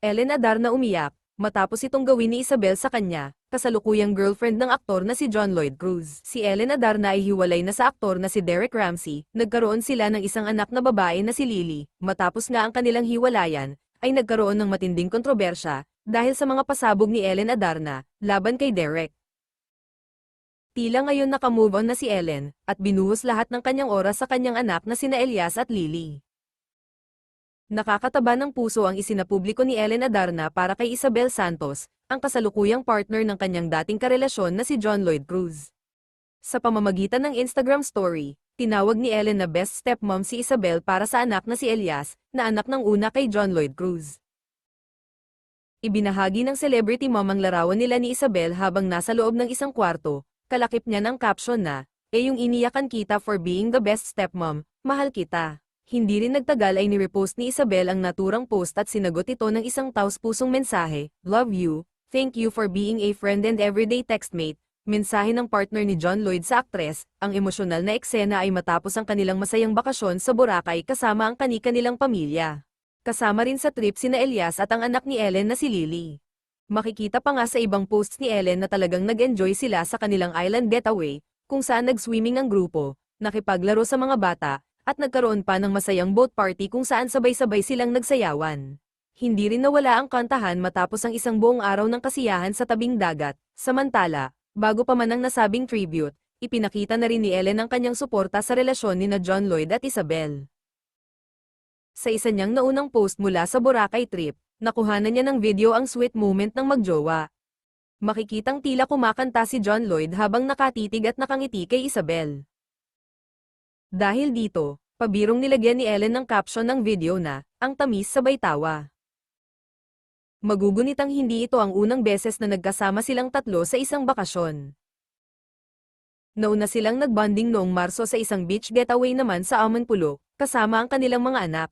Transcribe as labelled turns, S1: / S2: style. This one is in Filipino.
S1: Ellen Adarna umiyak, matapos itong gawin ni Isabel sa kanya, kasalukuyang girlfriend ng aktor na si John Lloyd Cruz. Si Ellen Adarna ay hiwalay na sa aktor na si Derek Ramsey, nagkaroon sila ng isang anak na babae na si Lily, matapos nga ang kanilang hiwalayan, ay nagkaroon ng matinding kontrobersya, dahil sa mga pasabog ni Ellen Adarna, laban kay Derek. Tila ngayon nakamove on na si Ellen, at binuhos lahat ng kanyang oras sa kanyang anak na sina Elias at Lily. Nakakataba ng puso ang isinapubliko ni Ellen Adarna para kay Isabel Santos, ang kasalukuyang partner ng kanyang dating karelasyon na si John Lloyd Cruz. Sa pamamagitan ng Instagram story, tinawag ni Ellen na best stepmom si Isabel para sa anak na si Elias, na anak ng una kay John Lloyd Cruz. Ibinahagi ng celebrity mom ang larawan nila ni Isabel habang nasa loob ng isang kwarto, kalakip niya ng caption na, yung iniyakan kita for being the best stepmom, mahal kita. Hindi rin nagtagal ay nirepost ni Isabel ang naturang post at sinagot ito ng isang taos-pusong mensahe, "Love you, thank you for being a friend and everyday textmate." Mensahe ng partner ni John Lloyd sa aktres, ang emosyonal na eksena ay matapos ang kanilang masayang bakasyon sa Boracay kasama ang kani-kanilang pamilya. Kasama rin sa trip sina Elias at ang anak ni Ellen na si Lily. Makikita pa nga sa ibang posts ni Ellen na talagang nag-enjoy sila sa kanilang island getaway, kung saan nag-swimming ang grupo, nakipaglaro sa mga bata, at nagkaroon pa ng masayang boat party kung saan sabay-sabay silang nagsayawan. Hindi rin nawala ang kantahan matapos ang isang buong araw ng kasiyahan sa tabing dagat. Samantala, bago pa man ang nasabing tribute, ipinakita na rin ni Ellen ang kanyang suporta sa relasyon ni na John Lloyd at Isabel. Sa isa niyang naunang post mula sa Boracay trip, nakuhanan niya ng video ang sweet moment ng magjowa. Makikitang tila kumakanta si John Lloyd habang nakatitig at nakangiti kay Isabel. Dahil dito, pabirong nilagyan ni Ellen ng caption ng video na, "Ang tamis sabay tawa." Magugunitang hindi ito ang unang beses na nagkasama silang tatlo sa isang bakasyon. Nauna silang nagbonding noong Marso sa isang beach getaway naman sa Amanpulo, kasama ang kanilang mga anak.